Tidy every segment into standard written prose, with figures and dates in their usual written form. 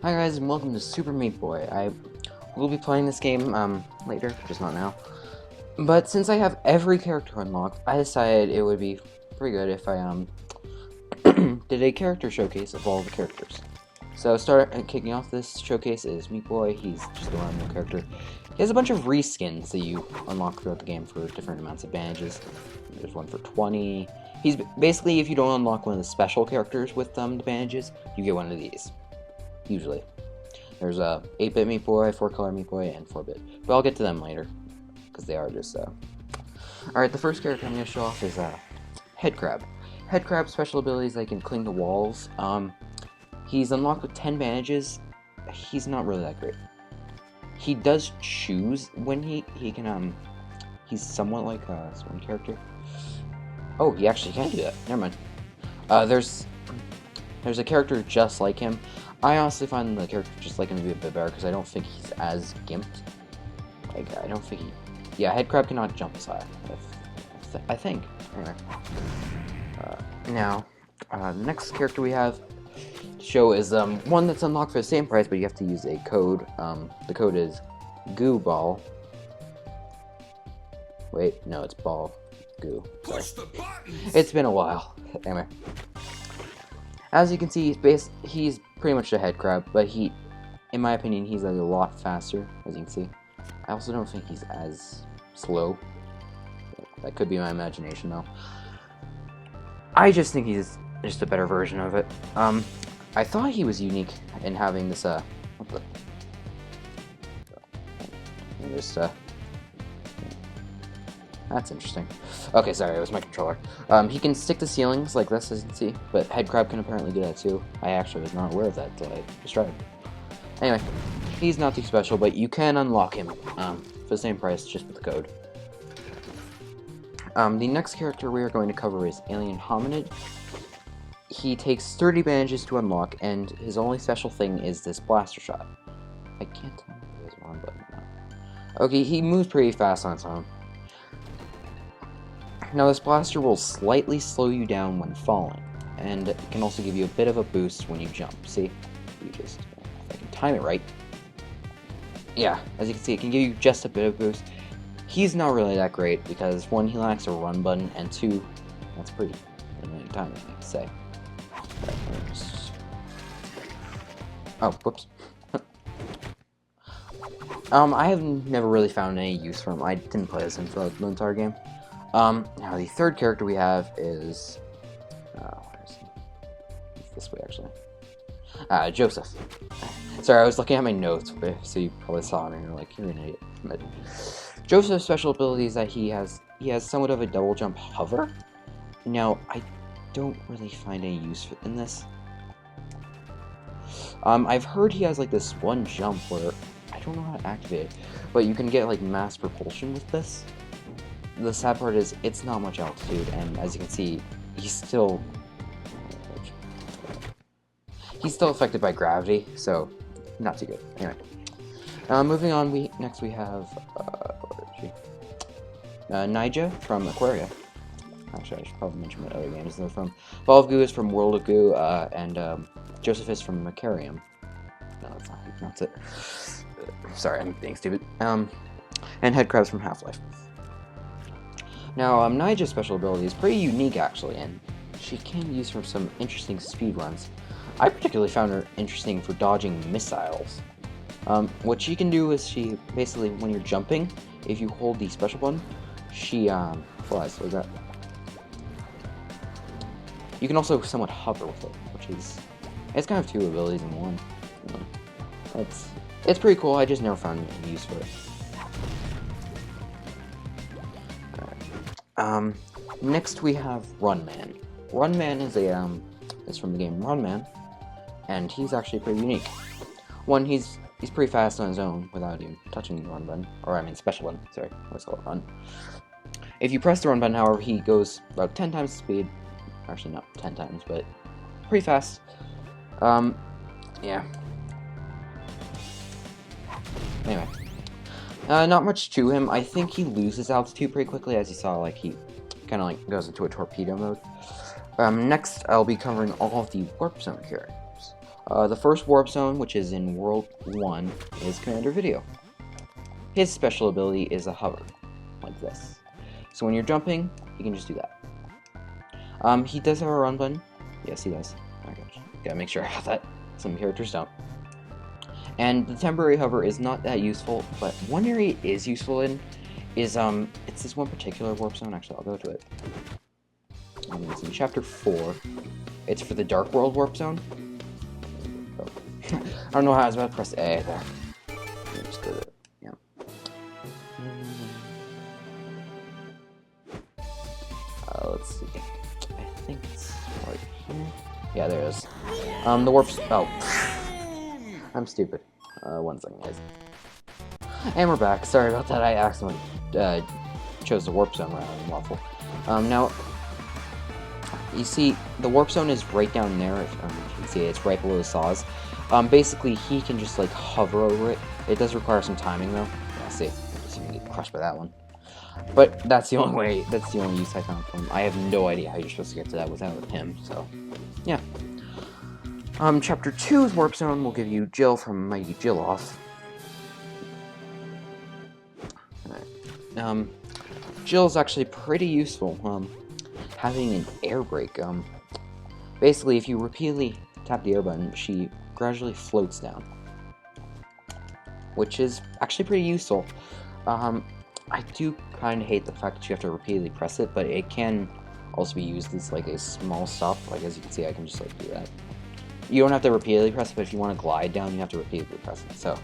Hi guys, and welcome to Super Meat Boy. I will be playing this game later, just not now. But since I have every character unlocked, I decided it would be pretty good if I did a character showcase of all the characters. So kicking off this showcase is Meat Boy. He's just a normal character. He has a bunch of reskins that you unlock throughout the game for different amounts of bandages. There's one for 20. He's basically, if you don't unlock one of the special characters with the bandages, you get one of these. Usually. There's a 8-bit Meat Boy, 4-color Meat Boy, and 4-bit. But I'll get to them later, because they are just, Alright, the first character I'm going to show off is, HeadCrab. HeadCrab's special abilities, they can cling to walls. He's unlocked with 10 bandages. He's not really that great. He does choose when he can, he's somewhat like, this one character. Oh, he actually can do that. Never mind. There's a character just like him. I honestly find the character just like him to be a bit better because I don't think he's as gimped. Like, I don't think he... Yeah, HeadCrab cannot jump as high. I think. Anyway. Now, the next character we have to show is one that's unlocked for the same price, but you have to use a code. The code is Goo Ball. Wait, no, it's ballgoo. It's been a while. Anyway. As you can see, he's pretty much a HeadCrab, but in my opinion, he's a lot faster, as you can see. I also don't think he's as slow. That could be my imagination, though. I just think he's just a better version of it. I thought he was unique in having this, what the... That's interesting. Okay, sorry, it was my controller. He can stick to ceilings like this, as you can see, but HeadCrab can apparently do that too. I actually was not aware of that until I just tried. Anyway, he's not too special, but you can unlock him for the same price, just with the code. The next character we are going to cover is Alien Hominid. He takes 30 bandages to unlock, and his only special thing is this blaster shot. I can't tell if there's one button now. Okay, he moves pretty fast on its own. Now this blaster will slightly slow you down when falling, and it can also give you a bit of a boost when you jump. See? You just, if I can time it right. Yeah, as you can see, it can give you just a bit of a boost. He's not really that great, because 1, he lacks a run button, and 2, that's pretty annoying timing, I have to say. Oh, whoops. I have never really found any use for him. I didn't play this in for the entire game. Now the third character we have is, where is he? He's this way, actually. Josef. Sorry, I was looking at my notes, so you probably saw him and you're like, you're an idiot. But Josef's special ability is that he has somewhat of a double jump hover. Now, I don't really find any use in this. I've heard he has like this one jump where, I don't know how to activate it, but you can get like mass propulsion with this. The sad part is, it's not much altitude, and as you can see, he's still affected by gravity, so not too good. Anyway, moving on, next we have, where is she? Nyjah from Aquaria. Actually, I should probably mention what other games they're from. ballgoo is from World of Goo, and Josef is from Mccoy. No, that's not how you pronounce it. Sorry, I'm being stupid. And HeadCrab's from Half-Life. Now, Nyjah's special ability is pretty unique, actually, and she can be used for some interesting speed runs. I particularly found her interesting for dodging missiles. What she can do is she, basically, when you're jumping, if you hold the special button, she, flies like that. You can also somewhat hover with it, which is, it's kind of 2 abilities in one. It's pretty cool, I just never found any use for it. Next we have Runman. Runman is from the game Runman, and he's actually pretty unique. One, he's pretty fast on his own without even touching the run button, or I mean special button, sorry, let's call it run. If you press the run button, however, he goes about 10 times the speed, actually not 10 times, but pretty fast. Yeah. Anyway. Not much to him. I think he loses altitude pretty quickly, as you saw, like, he kind of, like, goes into a torpedo mode. Next, I'll be covering all of the Warp Zone characters. The first warp zone, which is in World 1, is Commander Video. His special ability is a hover, like this. So when you're jumping, you can just do that. He does have a run button. Yes, he does. Oh my gosh, gotta make sure I have that. Some characters don't. And the temporary hover is not that useful, but one area it is useful in is, it's this one particular warp zone. Actually, I'll go to it. It's in Chapter 4. It's for the Dark World warp zone. Oh. I don't know how I was about to press A there. Let me just go to it. Yeah. Let's see. I think it's right here. Yeah, there it is. The warp's... Oh. I'm stupid. 1 second, guys. And we're back. Sorry about that. I accidentally chose the warp zone rather than waffle. Now, you see, the warp zone is right down there. If you can see it, it's right below the saws. Basically, he can just like hover over it. It does require some timing, though. Yeah, see, I'm just gonna get crushed by that one. But that's the only way. That's the only use I found for him. I have no idea how you're supposed to get to that without him. So, yeah. Chapter 2's warp zone will give you Jill from Mighty Jill off. Jill's actually pretty useful. Having an air brake. Basically, if you repeatedly tap the air button, she gradually floats down, which is actually pretty useful. I do kind of hate the fact that you have to repeatedly press it, but it can also be used as like a small stop. Like as you can see, I can just like do that. You don't have to repeatedly press it, but if you want to glide down, you have to repeatedly press it. So,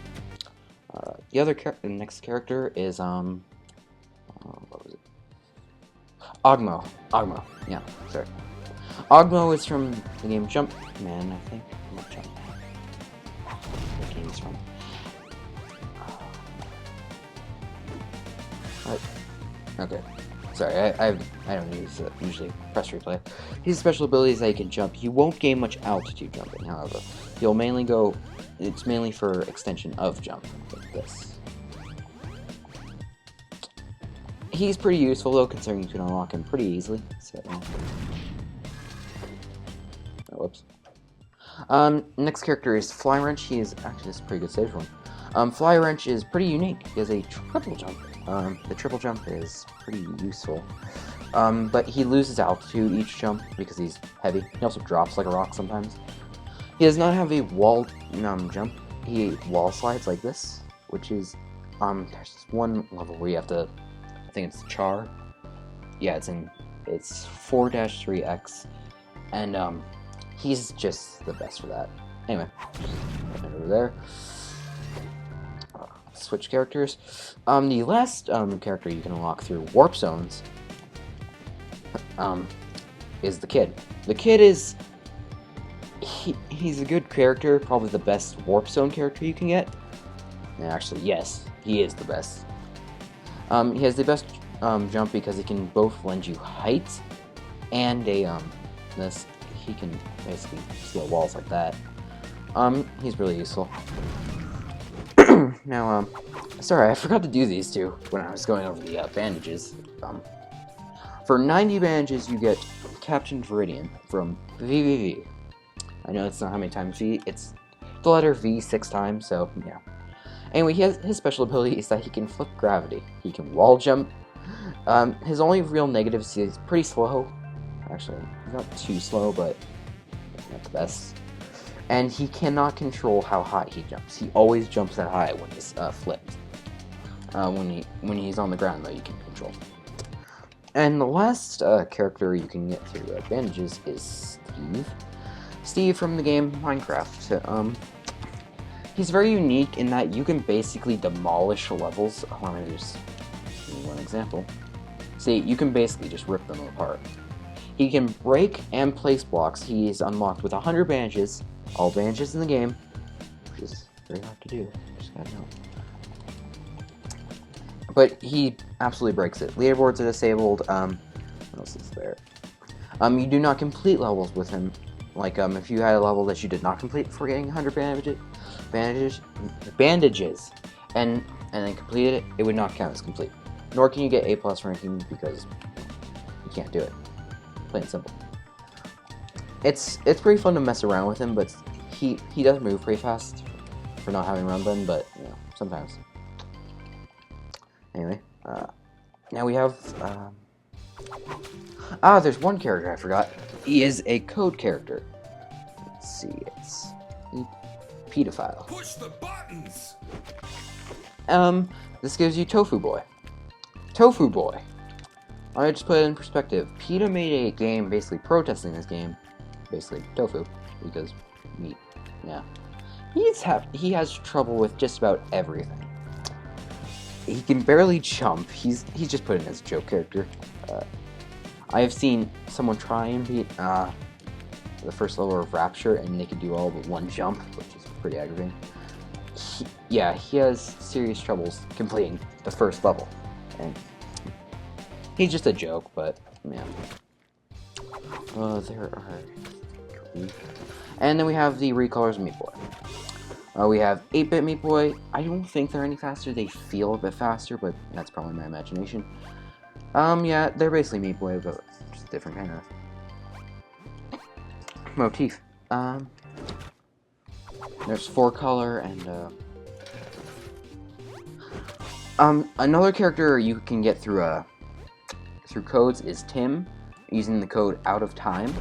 the next character is, what was it? Ogmo. Ogmo, yeah, sorry. Ogmo is from the game Jumpman, I think. Not Jumpman. What game is from? Okay. Sorry, I don't usually press replay. His special ability is that he can jump. He won't gain much altitude jumping, however. He'll mainly go... It's mainly for extension of jump, like this. He's pretty useful, though, considering you can unlock him pretty easily. So, oh, whoops. Next character is Fly Wrench. He is... Actually, this is a pretty good save for him. Fly Wrench is pretty unique. He has a triple jump. The triple jump is pretty useful, but he loses altitude each jump because he's heavy. He also drops like a rock sometimes. He does not have a wall jump. He wall slides like this, which is, there's one level where you have to, I think it's Char. Yeah, it's 4-3X, and, he's just the best for that. Anyway, over there. Switch characters. The last character you can unlock through warp zones is the Kid. The Kid is he's a good character, probably the best warp zone character you can get. And actually, yes, he is the best. He has the best jump because he can both lend you height and a he can basically scale walls like that. He's really useful. Now, sorry, I forgot to do these two when I was going over the bandages. For 90 bandages, you get Captain Veridian from VVV. I know it's not how many times V, it's the letter V 6 times, so yeah. Anyway, his special ability is that he can flip gravity. He can wall jump. His only real negative is he's pretty slow. Actually, he's not too slow, but not the best. And he cannot control how high he jumps. He always jumps that high when he's flipped. When he's on the ground, though, you can control. And the last character you can get through Bandages is Steve. Steve from the game Minecraft. He's very unique in that you can basically demolish levels. Let me just give you one example. See, you can basically just rip them apart. He can break and place blocks. He is unlocked with 100 bandages. All bandages in the game, which is very hard to do, just gotta know. But he absolutely breaks it. Leaderboards are disabled, what else is there? You do not complete levels with him. Like, if you had a level that you did not complete before getting 100 bandages, and then completed it, it would not count as complete. Nor can you get A+ ranking because you can't do it. Plain and simple. It's pretty fun to mess around with him, but he does move pretty fast for not having Runman, but you know, sometimes. Anyway, now we have there's one character I forgot. He is a code character. Let's see, it's Petaphile. Push the buttons. This gives you Tofu Boy. Tofu Boy. I just put it in perspective. PETA made a game basically protesting this game, basically tofu, because meat. Yeah, he has trouble with just about everything. He can barely jump. He's just put in as a joke character. I have seen someone try and beat the first level of Rapture, and they could do all but one jump, which is pretty aggravating. He has serious troubles completing the first level, and he's just a joke, but yeah. There are 3. And then we have the recolors of Meat Boy. We have 8-bit Meat Boy. I don't think they're any faster. They feel a bit faster, but that's probably my imagination. Yeah, they're basically Meat Boy, but just a different kind of motif. There's 4-color and another character you can get through codes is Tim, using the code outtatime.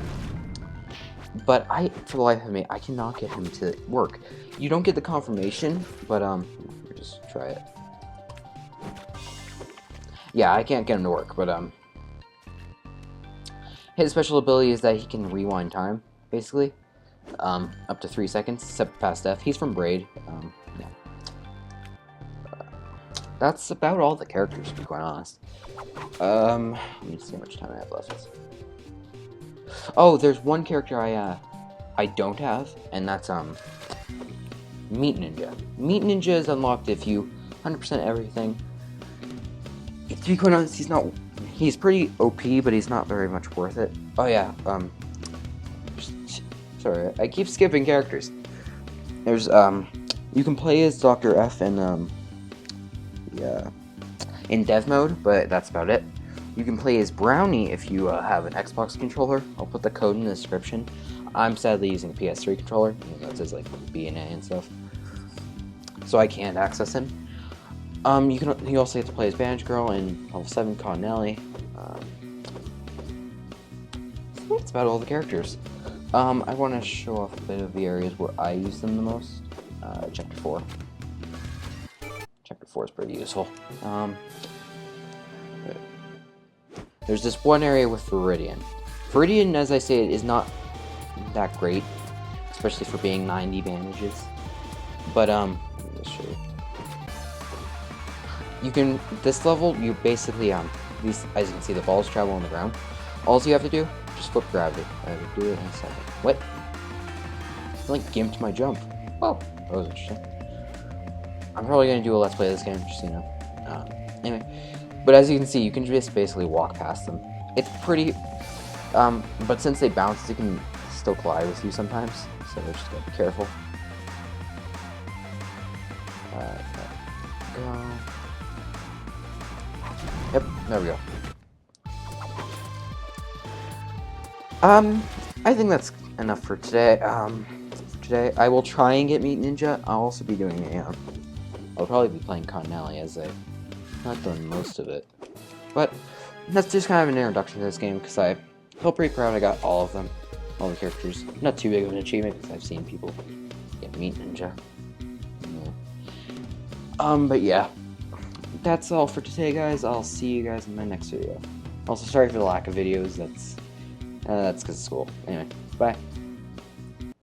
But for the life of me, I cannot get him to work. You don't get the confirmation, but just try it. Yeah, I can't get him to work, but his special ability is that he can rewind time, basically, up to 3 seconds, except past death. He's from Braid. Yeah. That's about all the characters, to be quite honest. Let me see how much time I have left. Oh, there's one character I don't have, and that's Meat Nyjah. Meat Nyjah is unlocked if you 100% everything. To be quite honest, he's pretty OP, but he's not very much worth it. Oh yeah, sorry, I keep skipping characters. There's you can play as Dr. F in dev mode, but that's about it. You can play as Brownie if you have an Xbox controller. I'll put the code in the description. I'm sadly using a PS3 controller, even though it says like B and A and stuff, so I can't access him. You also have to play as Bandages Girl in level 7 Connelly. That's about all the characters. I want to show off a bit of the areas where I use them the most. Chapter 4. Chapter 4 is pretty useful. There's this one area with Veridian. Veridian, as I said, is not that great, especially for being 90 bandages. But let me just show you. This level, you basically these, as you can see, the balls travel on the ground. All you have to do, just flip gravity. I will do it in a second. What? I like gimped my jump. Whoa, that was interesting. I'm probably gonna do a let's play of this game, just so you know. Anyway. But as you can see, you can just basically walk past them. It's pretty, but since they bounce, they can still collide with you sometimes, so just gotta be careful. Go. Yep, there we go. I think that's enough for today. Today I will try and get Meat Nyjah. I'll also be doing I'll probably be playing Connelly, as I've not done most of it. But that's just kind of an introduction to this game, because I feel pretty proud I got all of them, all the characters. Not too big of an achievement, because I've seen people get Meat Nyjah. Yeah. But yeah, that's all for today, guys. I'll see you guys in my next video. Also, sorry for the lack of videos. That's because of school. Anyway, bye.